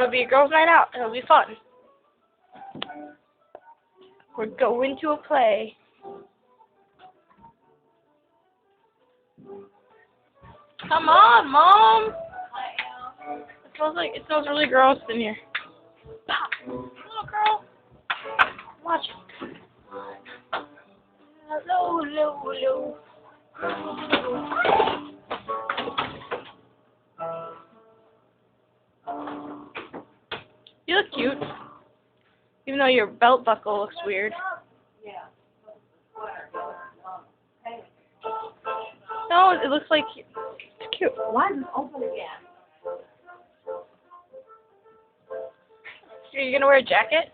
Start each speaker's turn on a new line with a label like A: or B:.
A: It'll be a girls' night out. It'll be fun. We're going to a play. Come on, Mom! It smells really gross in here. Little girl. Watch it. Hello, hello, hello. You look cute. Even though your belt buckle looks weird. No, it looks like it's cute.
B: Why is it open again?
A: Are you gonna wear a jacket?